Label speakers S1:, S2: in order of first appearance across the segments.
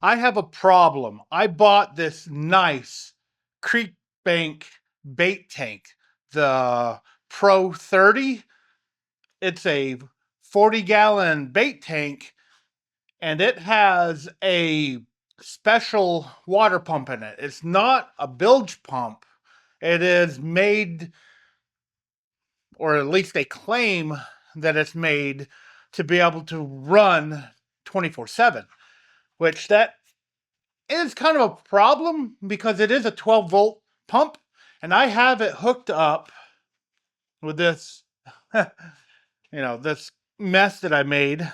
S1: I have a problem. I bought this nice Creek Bank bait tank, the Pro 30. It's a 40-gallon bait tank, and it has a special water pump in it. It's not a bilge pump. It is made, or at least they claim that it's made to be able to run 24/7, which that is kind of a problem because it is a 12-volt pump, and I have it hooked up with this, this mess that I made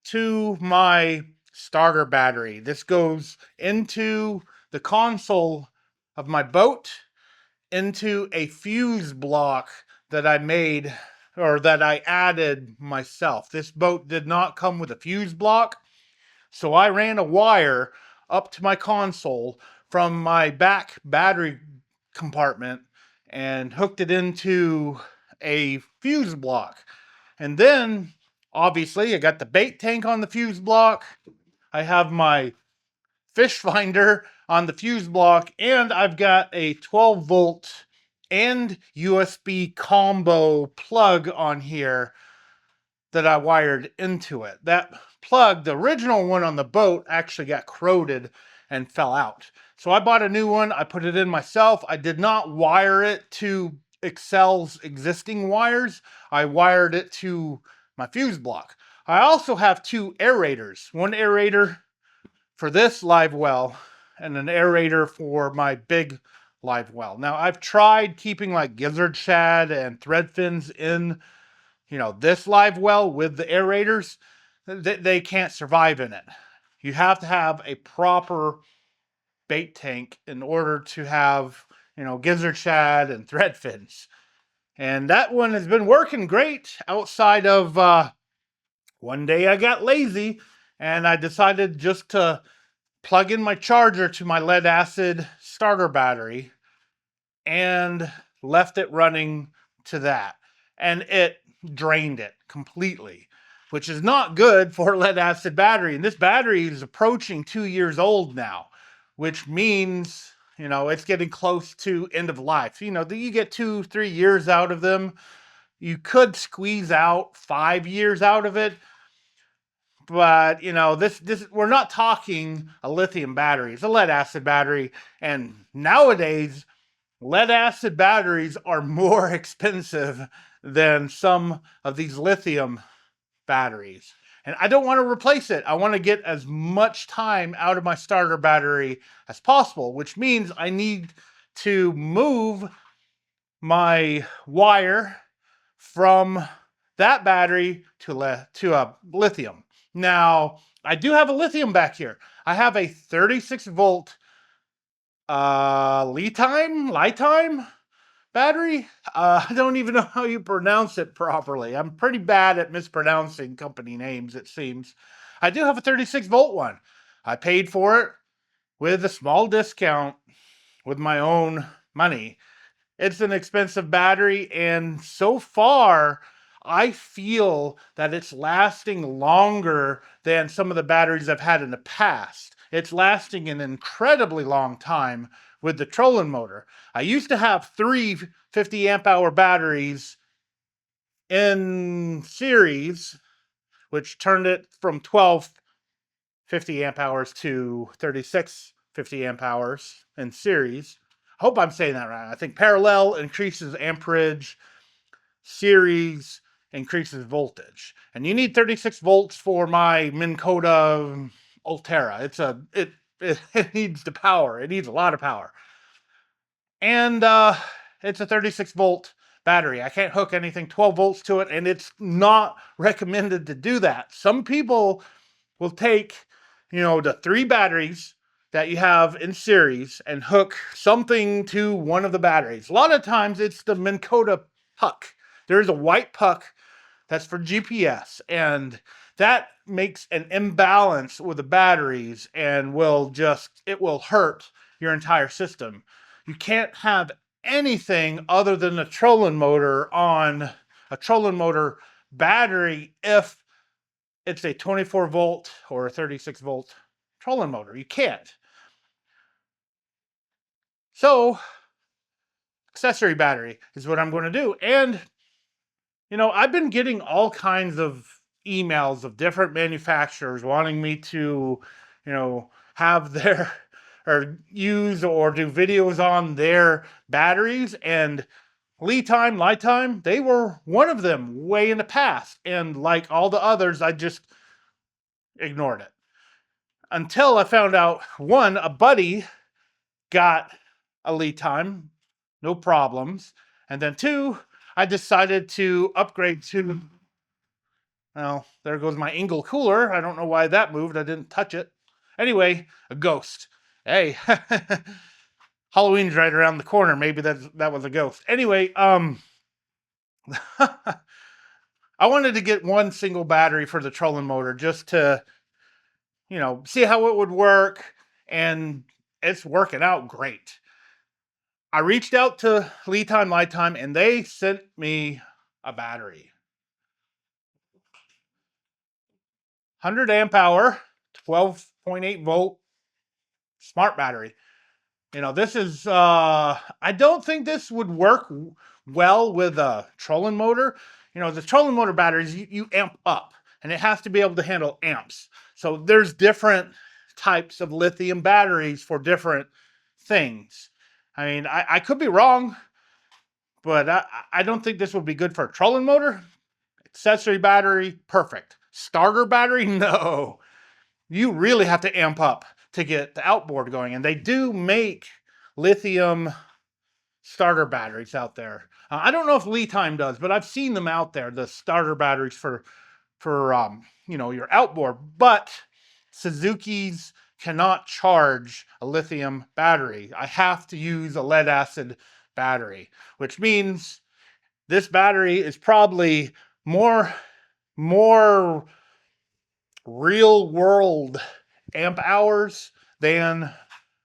S1: to my starter battery. This goes into the console of my boat, into a fuse block that I made, or that I added myself. This boat did not come with a fuse block, so I ran a wire up to my console from my back battery compartment and hooked it into a fuse block. And then, obviously, I got the bait tank on the fuse block. I have my fish finder on the fuse block, and I've got a 12-volt and USB combo plug on here that I wired into it. That plug, the original one on the boat, actually got corroded and fell out. So I bought a new one. I put it in myself. I did not wire it to Excel's existing wires. I wired it to my fuse block. I also have two aerators. One aerator for this live well and an aerator for my big live well. Now, I've tried keeping like gizzard shad and thread fins in this live well with the aerators. They can't survive in it. You have to have a proper bait tank in order to have, gizzard shad and thread fins. And that one has been working great outside of one day I got lazy and I decided just to plug in my charger to my lead acid starter battery and left it running to that. And it drained it completely, which is not good for a lead acid battery. And this battery is approaching 2 years old now, which means, it's getting close to end of life. You get 2-3 years out of them. You could squeeze out 5 years out of it. But this we're not talking a lithium battery. It's a lead acid battery. And nowadays, lead acid batteries are more expensive than some of these lithium batteries. And I don't want to replace it. I want to get as much time out of my starter battery as possible, which means I need to move my wire from that battery to a lithium. Now, I do have a lithium back here. I have a 36-volt LiTime battery. I don't even know how you pronounce it properly. I'm pretty bad at mispronouncing company names, it seems. I do have a 36-volt one. I paid for it with a small discount with my own money. It's an expensive battery, and so far, I feel that it's lasting longer than some of the batteries I've had in the past. It's lasting an incredibly long time with the trolling motor. I used to have 3 50 amp hour batteries in series, which turned it from 12 50 amp hours to 36 50 amp hours in series. I hope I'm saying that right. I think parallel increases amperage, series increases voltage. And you need 36 volts for my Minn Kota Ultera. It needs the power. It needs a lot of power. And it's a 36 volt battery. I can't hook anything 12 volts to it, and it's not recommended to do that. Some people will take, the 3 batteries that you have in series and hook something to one of the batteries. A lot of times it's the Minn Kota puck. There's a white puck that's for GPS, and that makes an imbalance with the batteries and it will hurt your entire system. You can't have anything other than a trolling motor on a trolling motor battery if it's a 24 volt or a 36 volt trolling motor. You can't. So accessory battery is what I'm going to do. And, I've been getting all kinds of emails of different manufacturers wanting me to, have their or use or do videos on their batteries. And LiTime, they were one of them way in the past. And like all the others, I just ignored it until I found out one, a buddy got a LiTime, no problems. And then two, I decided to upgrade to, well, there goes my Engel cooler. I don't know why that moved. I didn't touch it. Anyway, a ghost. Hey, Halloween's right around the corner. Maybe that was a ghost. Anyway, I wanted to get one single battery for the trolling motor just to, see how it would work. And it's working out great. I reached out to LiTime, and they sent me a battery. 100 amp hour, 12.8 volt smart battery. This is, I don't think this would work well with a trolling motor. The trolling motor batteries, you amp up, and it has to be able to handle amps. So there's different types of lithium batteries for different things. I mean, I could be wrong, but I don't think this would be good for a trolling motor. Accessory battery, perfect. Starter battery, no. You really have to amp up to get the outboard going. And they do make lithium starter batteries out there. I don't know if LiTime does, but I've seen them out there, the starter batteries for your outboard. But Suzuki's cannot charge a lithium battery. I have to use a lead acid battery, which means this battery is probably more real world amp hours than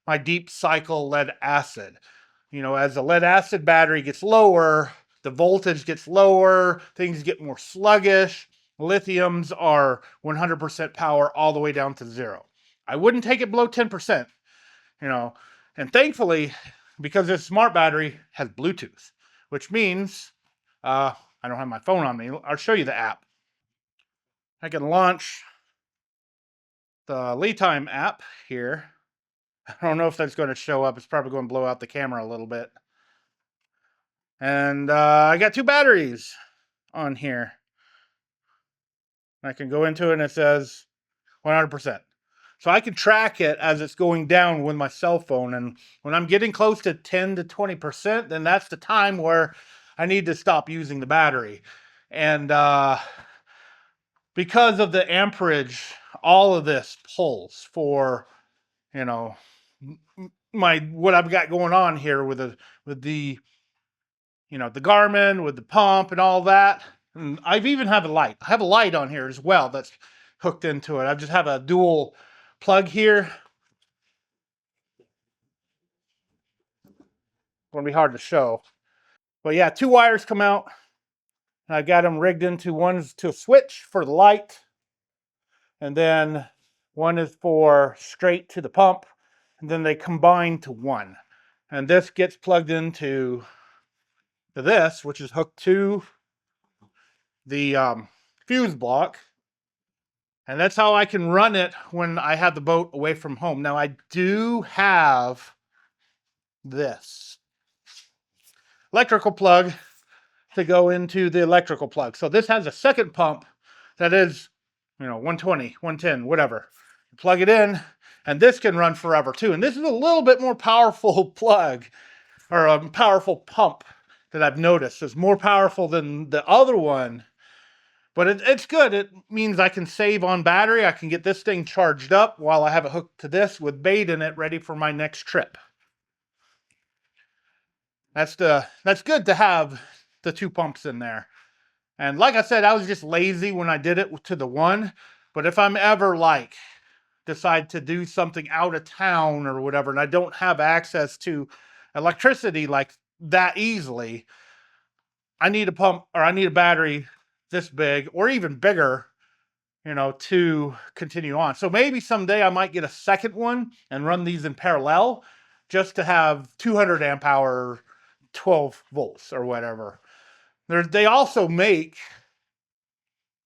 S1: my deep cycle lead acid. As the lead acid battery gets lower, the voltage gets lower, things get more sluggish. Lithiums are 100% power all the way down to zero. I wouldn't take it below 10%, and thankfully, because this smart battery has Bluetooth, which means I don't have my phone on me. I'll show you the app. I can launch the LiTime app here. I don't know if that's going to show up. It's probably going to blow out the camera a little bit. And I got two batteries on here. I can go into it and it says 100%. So I can track it as it's going down with my cell phone. And when I'm getting close to 10 to 20%, then that's the time where I need to stop using the battery. And because of the amperage, all of this pulls for, what I've got going on here with the the Garmin, with the pump and all that. And I've even have a light. I have a light on here as well that's hooked into it. I just have a dual plug here. It's going to be hard to show. But yeah, two wires come out. And I've got them rigged into one's to a switch for the light. And then one is for straight to the pump. And then they combine to one. And this gets plugged into this, which is hooked to the fuse block. And that's how I can run it when I have the boat away from home. Now, I do have this electrical plug to go into the electrical plug. So this has a second pump that is, 120, 110, whatever. You plug it in, and this can run forever too. And this is a little bit more powerful plug, or a powerful pump that I've noticed. It's more powerful than the other one. But it's good. It means I can save on battery. I can get this thing charged up while I have it hooked to this with bait in it, ready for my next trip. That's good to have the two pumps in there. And like I said, I was just lazy when I did it to the one. But if I'm ever decide to do something out of town or whatever, and I don't have access to electricity like that easily, I need a pump, or I need a battery this big or even bigger to continue on. So maybe someday I might get a second one and run these in parallel just to have 200 amp hour 12 volts or whatever. They also make,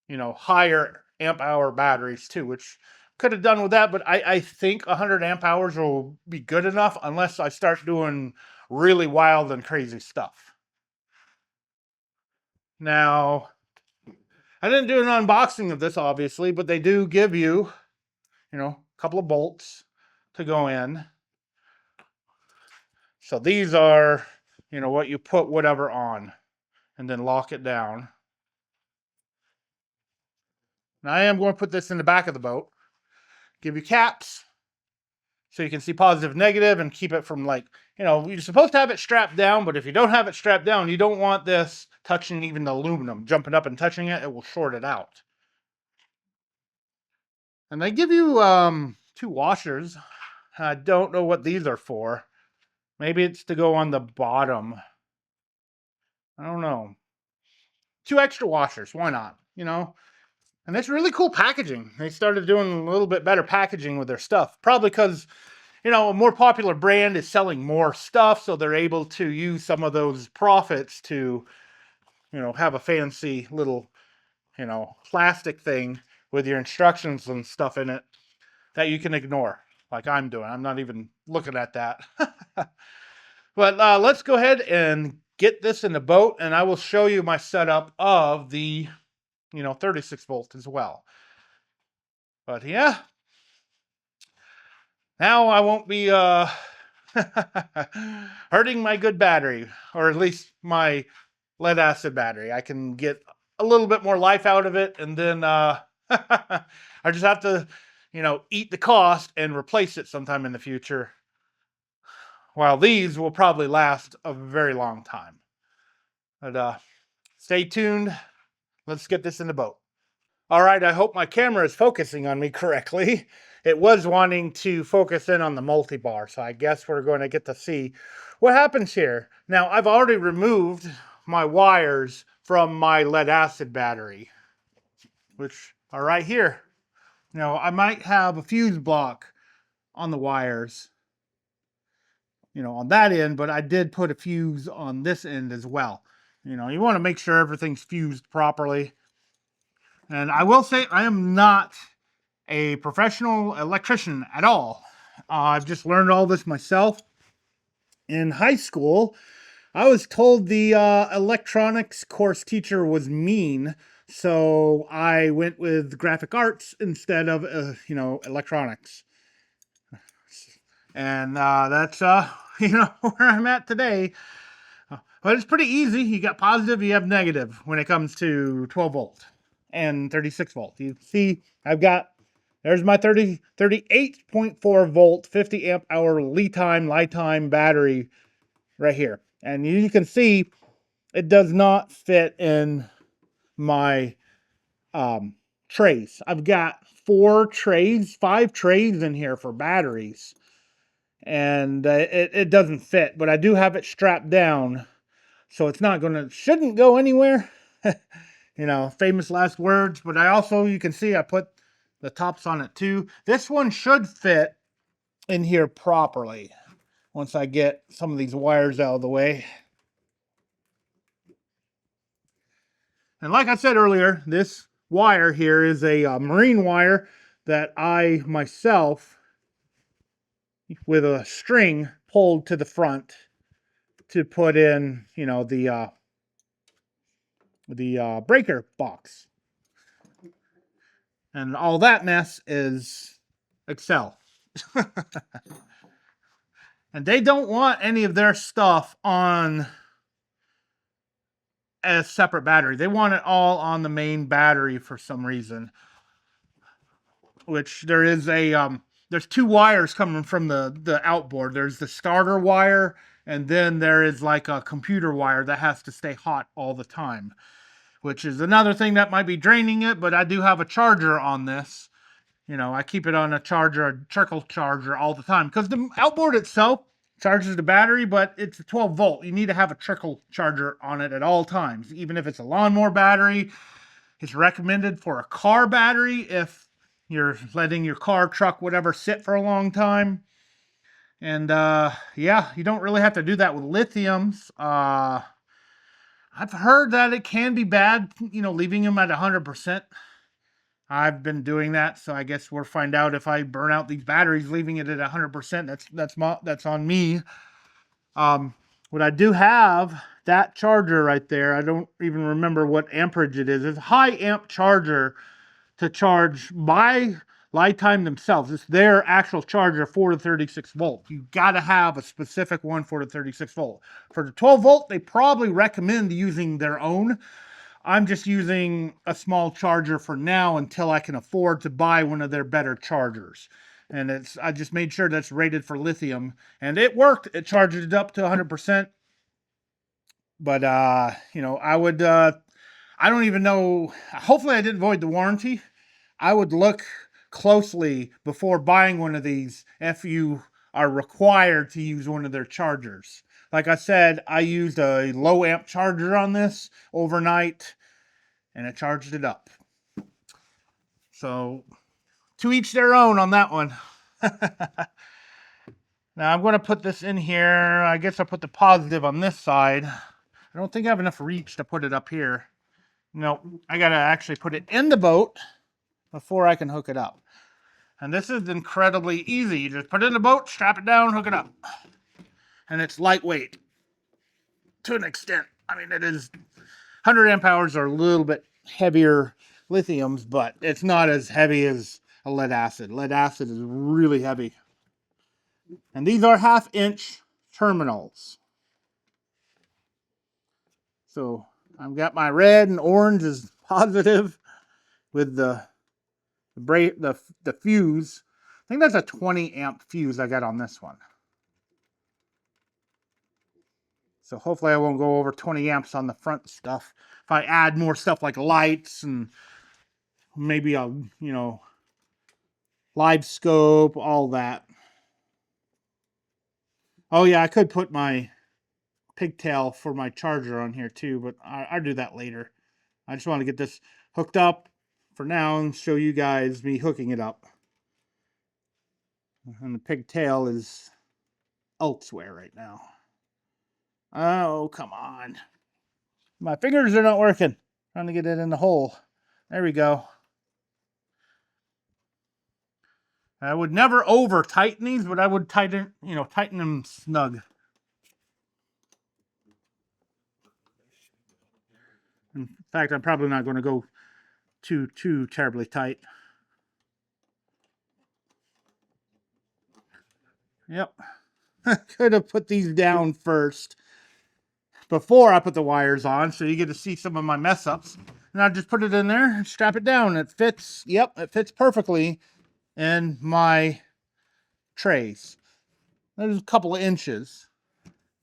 S1: higher amp hour batteries too, which could have done with that, but I think 100 amp hours will be good enough unless I start doing really wild and crazy stuff. Now, I didn't do an unboxing of this, obviously, but they do give you, a couple of bolts to go in. So these are, what you put whatever on and then lock it down. Now I am going to put this in the back of the boat. Give you caps so you can see positive, negative, and keep it from you're supposed to have it strapped down, but if you don't have it strapped down, you don't want this touching even the aluminum. Jumping up and touching it, it will short it out. And they give you 2 washers. I don't know what these are for. Maybe it's to go on the bottom. I don't know. 2 extra washers. Why not? And it's really cool packaging. They started doing a little bit better packaging with their stuff. Probably because, a more popular brand is selling more stuff, so they're able to use some of those profits to, have a fancy little, plastic thing with your instructions and stuff in it that you can ignore, like I'm doing. I'm not even looking at that. But let's go ahead and get this in the boat, and I will show you my setup of the 36 volt as well. But yeah, now I won't be hurting my good battery, or at least my lead acid battery. I can get a little bit more life out of it, and then I just have to, eat the cost and replace it sometime in the future. While these will probably last a very long time. But stay tuned. Let's get this in the boat. All right, I hope my camera is focusing on me correctly. It was wanting to focus in on the multi-bar, so I guess we're going to get to see what happens here. Now, I've already removed my wires from my lead acid battery, which are right here. Now, I might have a fuse block on the wires, on that end, but I did put a fuse on this end as well. You want to make sure everything's fused properly. And I will say I am not a professional electrician at all. I've just learned all this myself. In high school, I was told the electronics course teacher was mean, so I went with graphic arts instead of, electronics. And that's, where I'm at today. But it's pretty easy. You got positive, you have negative when it comes to 12 volt and 36 volt. You see, there's my 38.4 volt, 50 amp hour LiTime battery right here. And you can see it does not fit in my trays. I've got 5 trays in here for batteries. And it doesn't fit, but I do have it strapped down. So it's shouldn't go anywhere. Famous last words. But you can see I put the tops on it too. This one should fit in here properly once I get some of these wires out of the way. And like I said earlier, this wire here is a marine wire that I myself, with a string, pulled to the front to put in, the breaker box. And all that mess is Excel. And they don't want any of their stuff on a separate battery. They want it all on the main battery for some reason. Which there's 2 wires coming from the outboard. There's the starter wire, and then there is like a computer wire that has to stay hot all the time, which is another thing that might be draining it. But I do have a charger on this. I keep it on a trickle charger all the time, because the outboard itself charges the battery, but it's a 12 volt. You need to have a trickle charger on it at all times, even if it's a lawnmower battery. It's recommended for a car battery if you're letting your car, truck, whatever sit for a long time. And yeah, you don't really have to do that with lithiums. I've heard that it can be bad, leaving them at 100%. I've been doing that, so I guess we'll find out if I burn out these batteries, leaving it at 100%. That's on me. What I do have, that charger right there, I don't even remember what amperage it is. It's a high amp charger to charge by LiTime themselves. It's their actual charger for the 36 volt. You got to have a specific one for the 36 volt. For the 12 volt, they probably recommend using their own. I'm just using a small charger for now until I can afford to buy one of their better chargers. And I just made sure that's rated for lithium, and it worked. It charged it up to 100%. But I don't even know. Hopefully I didn't void the warranty. I would look closely before buying one of these if you are required to use one of their chargers. Like I said, I used a low amp charger on this overnight, and it charged it up. So, to each their own on that one. Now, I'm going to put this in here. I guess I'll put the positive on this side. I don't think I have enough reach to put it up here. No, I got to actually put it in the boat before I can hook it up. And this is incredibly easy. You just put it in the boat, strap it down, hook it up. And it's lightweight to an extent. I mean, it is 100 amp hours are a little bit heavier lithiums, but it's not as heavy as a lead acid. Lead acid is really heavy. And these are 1/2 inch terminals. So I've got my red and orange is positive with the fuse. I think that's a 20 amp fuse I got on this one. So hopefully I won't go over 20 amps on the front stuff. If I add more stuff like lights and maybe a, live scope, all that. Oh yeah, I could put my pigtail for my charger on here too, but I'll do that later. I just want to get this hooked up for now and show you guys me hooking it up. And the pigtail is elsewhere right now. Oh, come on. My fingers are not working. Trying to get it in the hole. There we go. I would never over tighten these, but I would tighten them snug. In fact, I'm probably not going to go too terribly tight. Yep. Could have put these down first before I put the wires on, so you get to see some of my mess ups. And I just put it in there and strap it down. It fits. Yep, it fits perfectly in my trays. There's a couple of inches,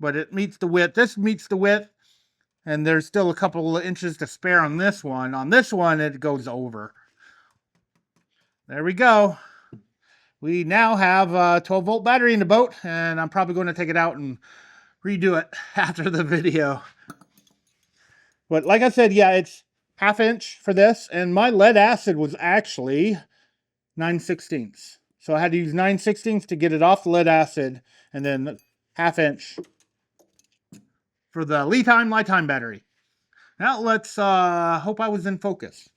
S1: but it meets the width. This meets the width, and there's still a couple of inches to spare on this one. On this one, it goes over. There we go. We now have a 12 volt battery in the boat, and I'm probably going to take it out and redo it after the video. But like I said, yeah, it's 1/2 inch for this, and my lead acid was actually 9/16. So I had to use 9/16 to get it off the lead acid, and then 1/2 inch for the LiTime battery. Now let's hope I was in focus.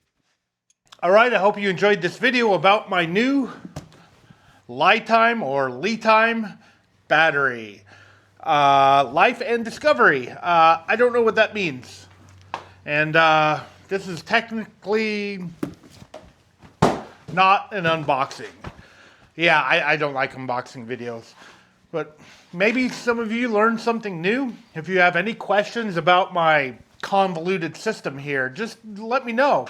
S1: All right, I hope you enjoyed this video about my new LiTime battery. Life and discovery. I don't know what that means. And this is technically not an unboxing. Yeah, I don't like unboxing videos. But maybe some of you learned something new. If you have any questions about my convoluted system here, just let me know.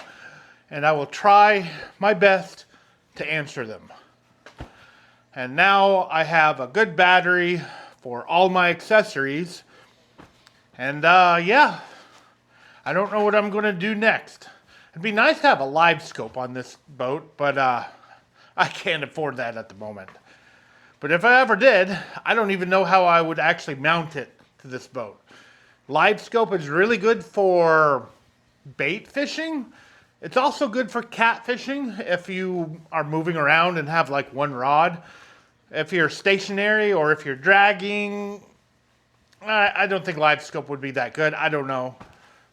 S1: And I will try my best to answer them. And now I have a good battery for all my accessories. And yeah, I don't know what I'm going to do next. It'd be nice to have a live scope on this boat, but I can't afford that at the moment. But if I ever did, I don't even know how I would actually mount it to this boat. Live scope is really good for bait fishing. It's also good for catfishing if you are moving around and have like one rod. If you're stationary or if you're dragging, I don't think live scope would be that good. I don't know.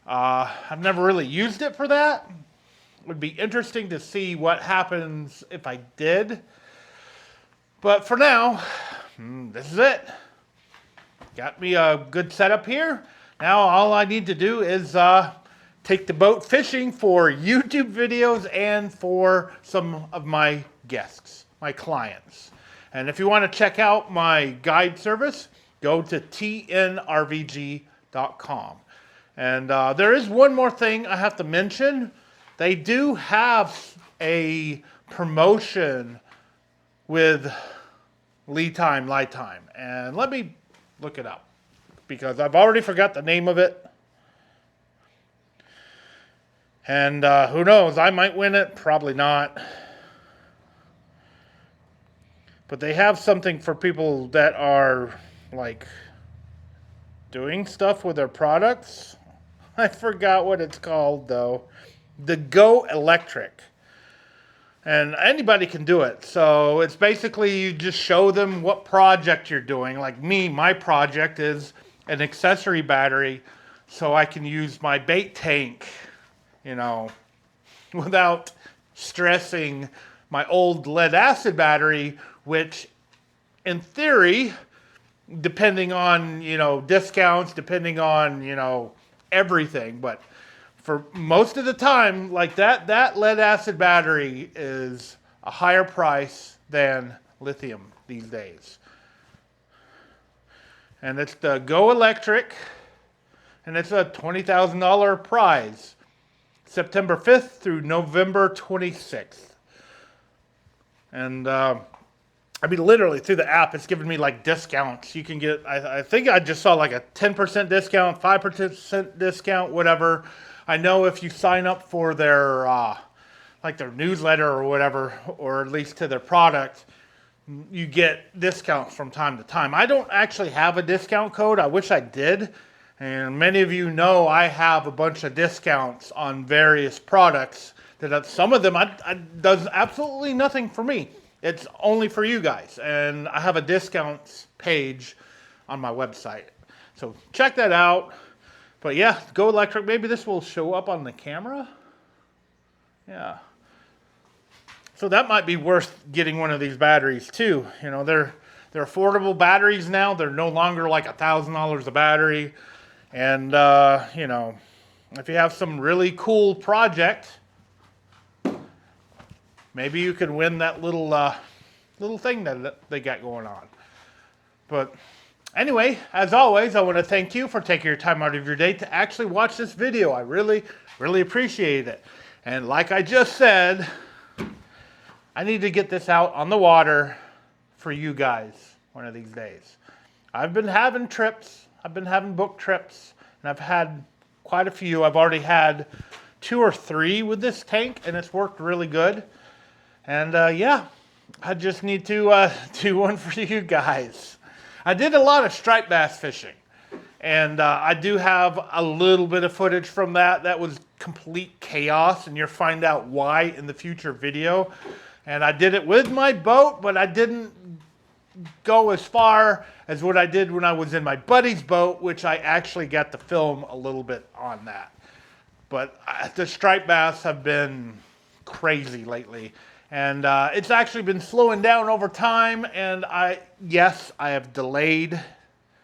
S1: I've never really used it for that. It would be interesting to see what happens if I did. But for now, this is it. Got me a good setup here. Now all I need to do is take the boat fishing for YouTube videos and for some of my guests, my clients. And if you want to check out my guide service, go to tnrvg.com. And there is one more thing I have to mention. They do have a promotion with LiTime. And let me look it up because I've already forgot the name of it. And who knows, I might win it, probably not. But they have something for people that are like doing stuff with their products. I forgot what it's called though. The Go Electric. And anybody can do it. So it's basically you just show them what project you're doing. Like me, my project is an accessory battery so I can use my bait tank, you know, without stressing my old lead acid battery, which in theory, depending on, you know, discounts, depending on, you know, everything, but for most of the time, like that lead acid battery is a higher price than lithium these days. And it's the Go Electric, and it's a $20,000 prize. September 5th through November 26th. And I mean, literally through the app, it's giving me like discounts. You can get, I think I just saw like a 10% discount, 5% discount, whatever. I know if you sign up for their, like their newsletter or whatever, or at least to their product, you get discounts from time to time. I don't actually have a discount code. I wish I did. And many of you know I have a bunch of discounts on various products that some of them does absolutely nothing for me. It's only for you guys. And I have a discounts page on my website. So check that out. But yeah, Go Electric. Maybe this will show up on the camera. Yeah. So that might be worth getting one of these batteries too. You know, they're affordable batteries now. They're no longer like $1,000 a battery. And, you know, if you have some really cool project, maybe you could win that little thing that they got going on. But anyway, as always, I want to thank you for taking your time out of your day to actually watch this video. I really, really appreciate it. And like I just said, I need to get this out on the water for you guys one of these days. I've been having trips. I've been having book trips, and I've had quite a few. I've already had 2 or 3 with this tank, and it's worked really good. And yeah, I just need to do one for you guys. I did a lot of striped bass fishing, and I do have a little bit of footage from that. That was complete chaos, and you'll find out why in the future video. And I did it with my boat, but I didn't go as far as what I did when I was in my buddy's boat, which I actually got to film a little bit on that. But the striped bass have been crazy lately. And it's actually been slowing down over time. And yes, I have delayed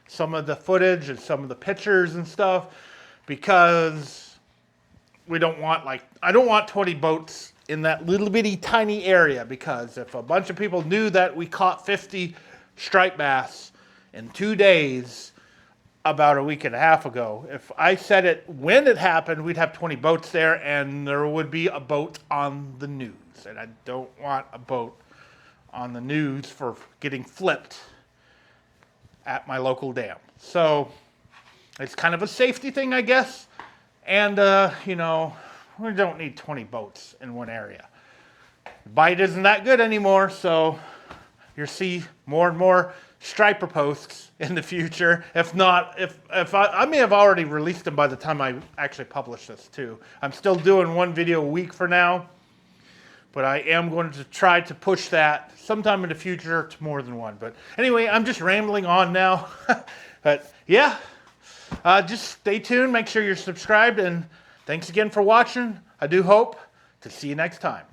S1: some of the footage and some of the pictures and stuff because we don't want I don't want 20 boats in that little bitty tiny area, because if a bunch of people knew that we caught 50 striped bass in 2 days about a week and a half ago, if I said it when it happened, we'd have 20 boats there and there would be a boat on the news. And I don't want a boat on the news for getting flipped at my local dam. So it's kind of a safety thing, I guess. And, you know, we don't need 20 boats in one area. The bite isn't that good anymore, so you'll see more and more striper posts in the future. If not, if I may have already released them by the time I actually publish this too. I'm still doing one video a week for now, but I am going to try to push that sometime in the future to more than one. But anyway, I'm just rambling on now. But yeah, just stay tuned. Make sure you're subscribed, and thanks again for watching. I do hope to see you next time.